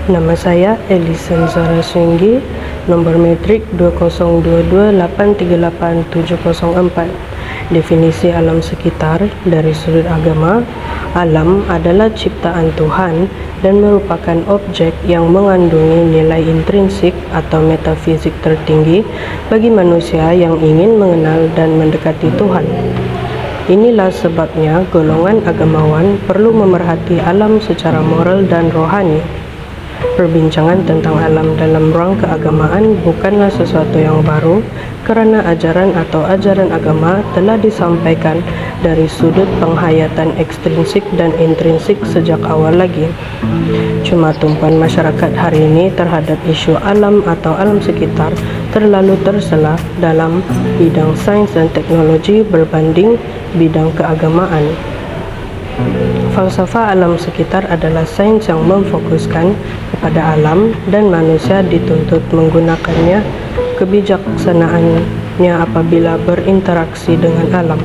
Nama saya Elisen Zara Swinggi, nombor metrik 2022838704. Definisi alam sekitar dari sudut agama, alam adalah ciptaan Tuhan dan merupakan objek yang mengandungi nilai intrinsik atau metafisik tertinggi bagi manusia yang ingin mengenal dan mendekati Tuhan. Inilah sebabnya golongan agamawan perlu memerhati alam secara moral dan rohani. Perbincangan tentang alam dalam ruang keagamaan bukanlah sesuatu yang baru, kerana ajaran atau ajaran agama telah disampaikan dari sudut penghayatan ekstrinsik dan intrinsik sejak awal lagi. Cuma tumpuan masyarakat hari ini terhadap isu alam atau alam sekitar terlalu terselah dalam bidang sains dan teknologi berbanding bidang keagamaan. Falsafah alam sekitar adalah sains yang memfokuskan kepada alam dan manusia dituntut menggunakannya kebijaksanaannya apabila berinteraksi dengan alam.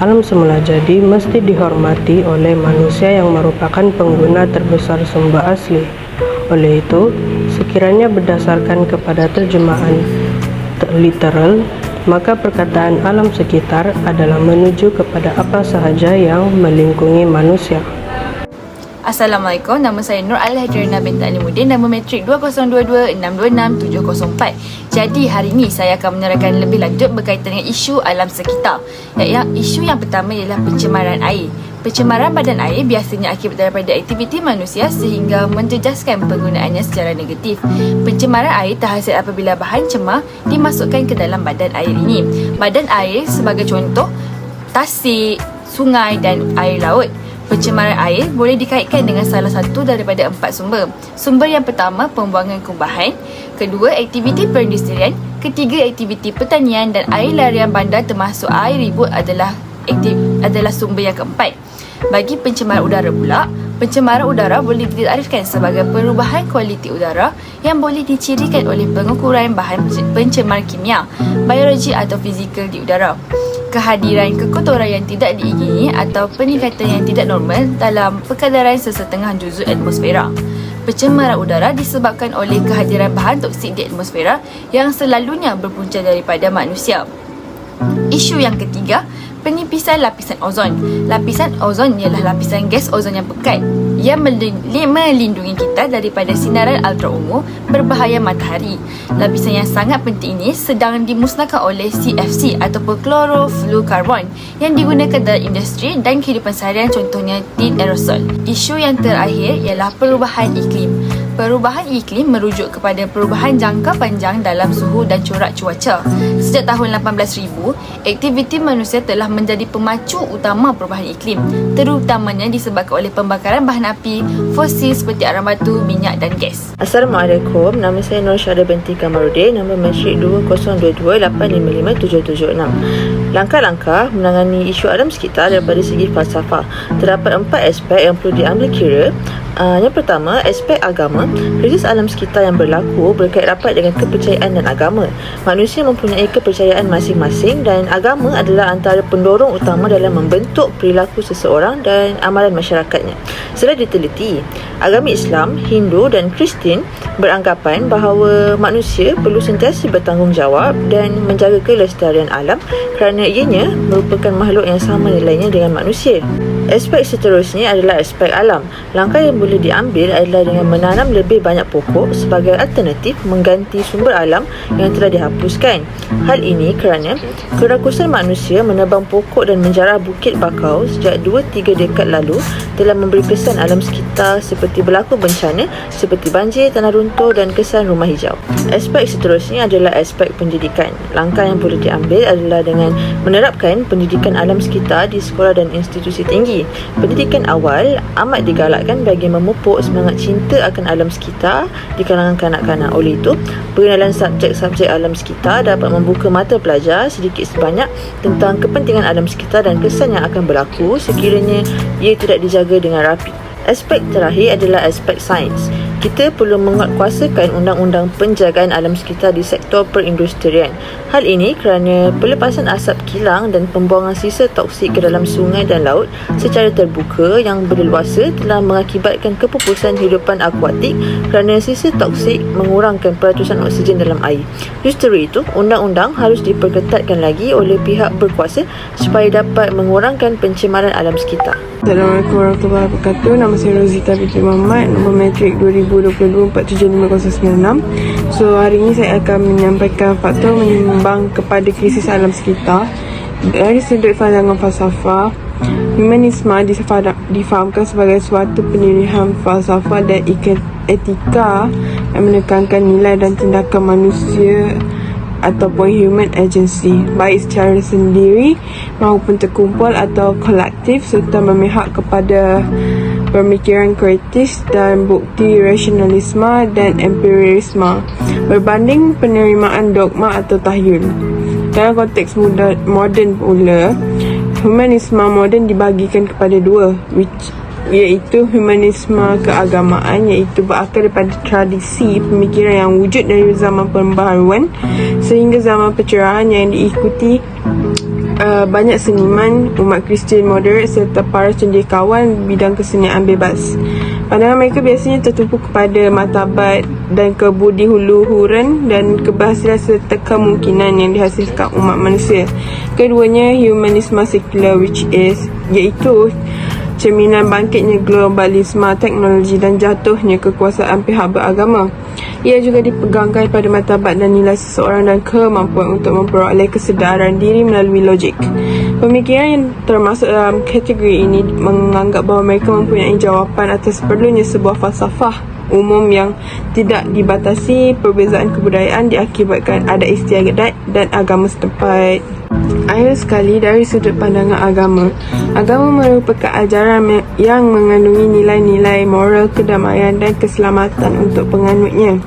Alam semula jadi mesti dihormati oleh manusia yang merupakan pengguna terbesar sumber asli. Oleh itu, sekiranya berdasarkan kepada terjemahan literal, maka perkataan alam sekitar adalah menuju kepada apa sahaja yang melingkungi manusia. Assalamualaikum, nama saya Nur Al-Hadirina binti Alimuddin, nama metrik 2022626704. Jadi hari ini saya akan menerangkan lebih lanjut berkaitan dengan isu alam sekitar. Isu yang pertama ialah pencemaran air. Pencemaran badan air biasanya akibat daripada aktiviti manusia sehingga menjejaskan penggunaannya secara negatif. Pencemaran air terhasil apabila bahan cemar dimasukkan ke dalam badan air ini. Badan air sebagai contoh tasik, sungai dan air laut. Pencemaran air boleh dikaitkan dengan salah satu daripada 4 sumber. Sumber yang pertama, pembuangan kumbahan. Kedua, aktiviti perindustrian. Ketiga, aktiviti pertanian, dan air larian bandar termasuk air ribut adalah sumber yang keempat. Bagi pencemaran udara pula, pencemaran udara boleh ditarifkan sebagai perubahan kualiti udara yang boleh dicirikan oleh pengukuran bahan pencemar kimia, biologi atau fizikal di udara. Kehadiran kekotoran yang tidak diingini atau peningkatan yang tidak normal dalam perkadaran sesetengah juzuk atmosfera. Pencemaran udara disebabkan oleh kehadiran bahan toksik di atmosfera yang selalunya berpunca daripada manusia. Isu yang ketiga, penipisan lapisan ozon. Lapisan ozon ialah lapisan gas ozon yang pekat yang melindungi kita daripada sinaran ultraungu berbahaya matahari. Lapisan yang sangat penting ini sedang dimusnahkan oleh CFC ataupun chlorofluorokarbon yang digunakan dalam industri dan kehidupan seharian, contohnya tin aerosol. Isu yang terakhir ialah perubahan iklim. Perubahan iklim merujuk kepada perubahan jangka panjang dalam suhu dan corak cuaca. Sejak tahun 18,000, aktiviti manusia telah menjadi pemacu utama perubahan iklim, terutamanya disebabkan oleh pembakaran bahan api fosil seperti arang batu, minyak dan gas. Assalamualaikum, nama saya Nur Syahda binti Kamaruddin, nombor metrik 20228556. Langkah-langkah menangani isu alam sekitar daripada segi falsafah. Terdapat 4 aspek yang perlu diambil kira. Yang pertama, aspek agama. Krisis alam sekitar yang berlaku berkait rapat dengan kepercayaan dan agama. Manusia mempunyai kepercayaan masing-masing dan agama adalah antara pendorong utama dalam membentuk perilaku seseorang dan amalan masyarakatnya. Setelah diteliti, agama Islam, Hindu dan Kristian beranggapan bahawa manusia perlu sentiasa bertanggungjawab dan menjaga kelestarian alam kerana ianya merupakan makhluk yang sama nilainya dengan manusia. Aspek seterusnya adalah aspek alam. Langkah yang boleh diambil adalah dengan menanam lebih banyak pokok sebagai alternatif mengganti sumber alam yang telah dihapuskan. Hal ini kerana kerakusan manusia menebang pokok dan menjarah bukit bakau sejak 2-3 dekad lalu telah memberi kesan alam sekitar seperti berlaku bencana seperti banjir, tanah runtuh dan kesan rumah hijau. Aspek seterusnya adalah aspek pendidikan. Langkah yang boleh diambil adalah dengan menerapkan pendidikan alam sekitar di sekolah dan institusi tinggi. Pendidikan awal amat digalakkan bagi memupuk semangat cinta akan alam sekitar di kalangan kanak-kanak. Oleh itu, pengenalan subjek-subjek alam sekitar dapat membuka mata pelajar sedikit sebanyak tentang kepentingan alam sekitar dan kesan yang akan berlaku sekiranya ia tidak dijaga dengan rapi. Aspek terakhir adalah aspek sains. Kita perlu menguatkuasakan undang-undang penjagaan alam sekitar di sektor perindustrian. Hal ini kerana pelepasan asap kilang dan pembuangan sisa toksik ke dalam sungai dan laut secara terbuka yang berleluasa telah mengakibatkan kepupusan hidupan akuatik kerana sisa toksik mengurangkan peratusan oksigen dalam air. Justru itu, undang-undang harus diperketatkan lagi oleh pihak berkuasa supaya dapat mengurangkan pencemaran alam sekitar. Assalamualaikum warahmatullahi wabarakatuh. Nama saya Rozita Binti Muhammad, nombor matrik 2022-47596. So, hari ini saya akan menyampaikan faktor menyumbang kepada krisis alam sekitar. Dari sudut pandangan falsafah, humanisme difahamkan sebagai suatu pendirian falsafah dan etika yang menekankan nilai dan tindakan manusia ataupun human agency, baik secara sendiri maupun terkumpul atau kolektif, serta memihak kepada pemikiran kritis dan bukti rasionalisme dan empirisme berbanding penerimaan dogma atau tahyul. Dalam konteks moden pula, humanisme moden dibahagikan kepada dua, iaitu humanisme keagamaan, iaitu berakar daripada tradisi pemikiran yang wujud dari zaman pembaharuan sehingga zaman pencerahan yang diikuti banyak seniman, umat Kristian moderat serta para cendekiawan bidang kesenian bebas. Pandangan mereka biasanya tertumpu kepada martabat dan kebudiluhuran dan keberhasilan serta kemungkinan yang dihasilkan umat manusia. Keduanya humanisme sekular, iaitu cerminan bangkitnya globalisme, teknologi dan jatuhnya kekuasaan pihak beragama. Ia juga dipegangkan pada martabat dan nilai seseorang dan kemampuan untuk memperoleh kesedaran diri melalui logik. Pemikiran yang termasuk dalam kategori ini menganggap bahawa mereka mempunyai jawapan atas perlunya sebuah falsafah umum yang tidak dibatasi perbezaan kebudayaan diakibatkan adat istiadat dan agama setempat. Akhir sekali, dari sudut pandangan agama merupakan ajaran yang mengandungi nilai-nilai moral, kedamaian dan keselamatan untuk penganutnya.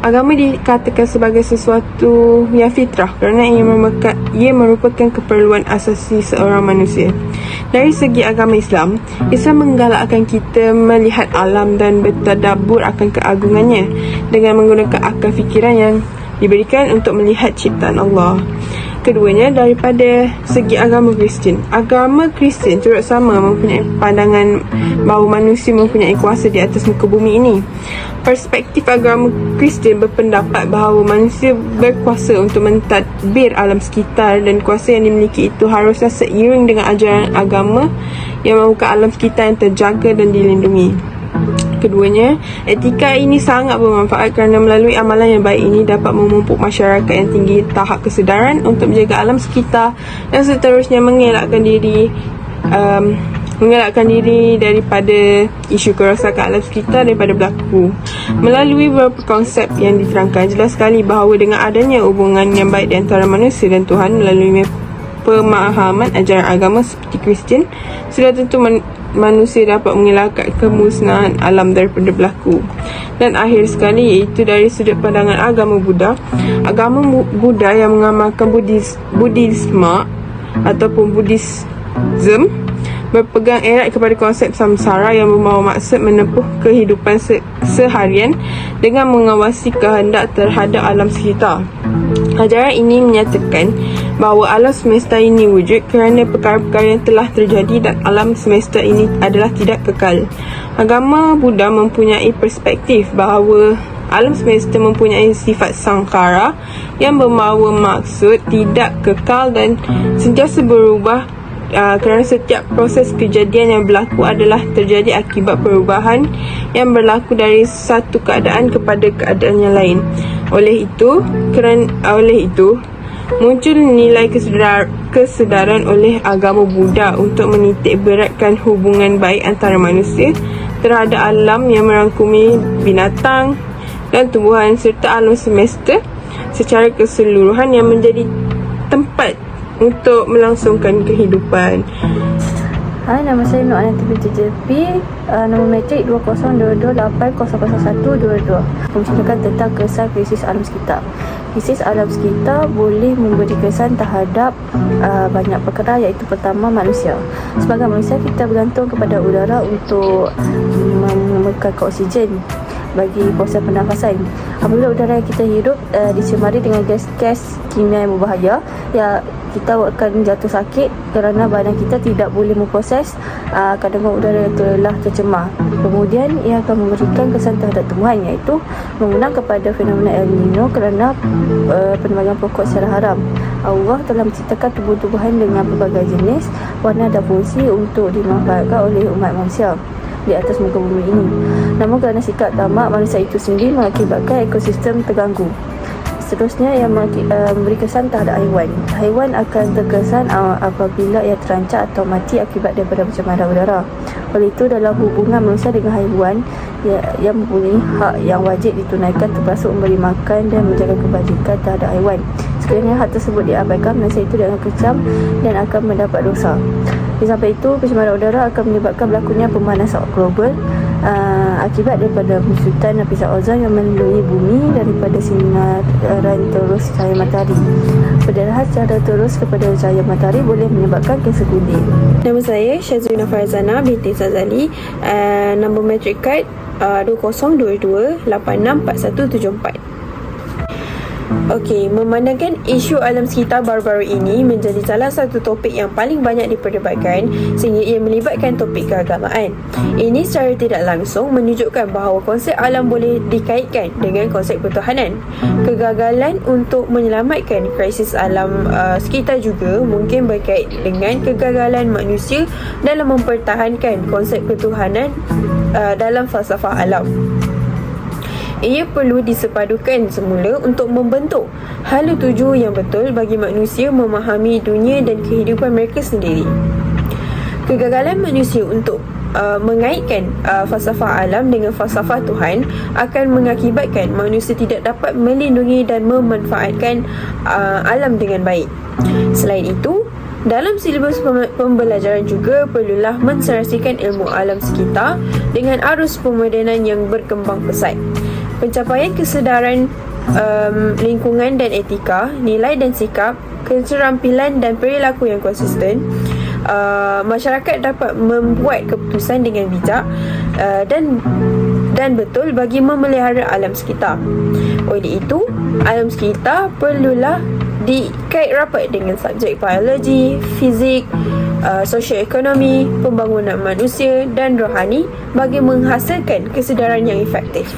Agama dikatakan sebagai sesuatu yang fitrah kerana ia merupakan keperluan asasi seorang manusia. Dari segi agama Islam menggalakkan kita melihat alam dan bertadabbur akan keagungannya dengan menggunakan akal fikiran yang diberikan untuk melihat ciptaan Allah. Keduanya, daripada segi agama Kristian turut sama mempunyai pandangan bahawa manusia mempunyai kuasa di atas muka bumi ini. Perspektif agama Kristian berpendapat bahawa manusia berkuasa untuk mentadbir alam sekitar dan kuasa yang dimiliki itu haruslah seiring dengan ajaran agama yang mahukan alam sekitar yang terjaga dan dilindungi. Keduanya, etika ini sangat bermanfaat kerana melalui amalan yang baik ini dapat memupuk masyarakat yang tinggi tahap kesedaran untuk menjaga alam sekitar dan seterusnya mengelakkan diri daripada isu kerosakan alam sekitar daripada berlaku. Melalui beberapa konsep yang diterangkan, jelas sekali bahawa dengan adanya hubungan yang baik di antara manusia dan Tuhan melalui pemahaman ajaran agama seperti Kristian, sudah tentu manusia dapat mengelakkan kemusnahan alam daripada berlaku. Dan akhir sekali, iaitu dari sudut pandangan agama Buddha yang mengamalkan Buddhisme ataupun Buddhism berpegang erat kepada konsep samsara yang membawa maksud menempuh kehidupan seharian dengan mengawasi kehendak terhadap alam sekitar. Ajaran ini menyatakan bahawa alam semesta ini wujud kerana perkara-perkara yang telah terjadi dan alam semesta ini adalah tidak kekal. Agama Buddha mempunyai perspektif bahawa alam semesta mempunyai sifat sangkara yang membawa maksud tidak kekal dan sentiasa berubah kerana setiap proses kejadian yang berlaku adalah terjadi akibat perubahan yang berlaku dari satu keadaan kepada keadaan yang lain. Oleh itu, muncul nilai kesedaran oleh agama Buddha untuk menitik beratkan hubungan baik antara manusia terhadap alam yang merangkumi binatang dan tumbuhan serta alam semesta secara keseluruhan yang menjadi tempat untuk melangsungkan kehidupan. Hai, nama saya Nur Anati binti JP. Nombor matrik 2022800122. Menceritakan tentang kesan krisis alam sekitar. Krisis alam sekitar boleh memberi kesan terhadap banyak perkara, iaitu pertama manusia. Sebagai manusia, kita bergantung kepada udara untuk mengekalkan oksigen bagi proses pernafasan. Apabila udara yang kita hidup dicemari dengan gas-gas kimia yang berbahaya, ya kita akan jatuh sakit kerana badan kita tidak boleh memproses kandungan udara yang telah tercemar. Kemudian ia akan memberikan kesan terhadap tumbuhan, iaitu mengundang kepada fenomena El Nino kerana penebangan pokok secara haram. Allah telah menciptakan tumbuh-tumbuhan dengan pelbagai jenis, warna dan fungsi untuk dimanfaatkan oleh umat manusia di atas muka bumi ini. Namun kerana sikap tamak manusia itu sendiri mengakibatkan ekosistem terganggu. Seterusnya, yang memberi kesan terhadap haiwan. Haiwan akan terkesan apabila ia terancam atau mati akibat daripada pencemaran udara. Oleh itu, dalam hubungan manusia dengan haiwan, ia mempunyai hak yang wajib ditunaikan, termasuk memberi makan dan menjaga kebajikan terhadap haiwan. Sekiranya hak tersebut diabaikan, manusia itu akan kecam dan akan mendapat dosa. Di samping itu, pencemaran udara akan menyebabkan berlakunya pemanasan global akibat daripada menyusutan lapisan ozon yang melindungi bumi daripada sinaran terus cahaya matahari. Pendarahan secara terus kepada cahaya matahari boleh menyebabkan kanser kulit. Nama saya Syazwina Farzana binti Sazali. Nombor matrik kad 2022864174. Okey, memandangkan isu alam sekitar baru-baru ini menjadi salah satu topik yang paling banyak diperdebatkan sehingga ia melibatkan topik keagamaan. Ini secara tidak langsung menunjukkan bahawa konsep alam boleh dikaitkan dengan konsep ketuhanan. Kegagalan untuk menyelamatkan krisis alam sekitar juga mungkin berkait dengan kegagalan manusia dalam mempertahankan konsep ketuhanan dalam falsafah alam. Ia perlu disepadukan semula untuk membentuk hala tuju yang betul bagi manusia memahami dunia dan kehidupan mereka sendiri. Kegagalan manusia untuk mengaitkan falsafah alam dengan falsafah Tuhan akan mengakibatkan manusia tidak dapat melindungi dan memanfaatkan alam dengan baik. Selain itu, dalam silibus pembelajaran juga perlulah menserasikan ilmu alam sekitar dengan arus pemodenan yang berkembang pesat. Pencapaian kesedaran lingkungan dan etika, nilai dan sikap, keterampilan dan perilaku yang konsisten, masyarakat dapat membuat keputusan dengan bijak dan betul bagi memelihara alam sekitar. Oleh itu, alam sekitar perlulah dikait rapat dengan subjek biologi, fizik, sosioekonomi, pembangunan manusia dan rohani bagi menghasilkan kesedaran yang efektif.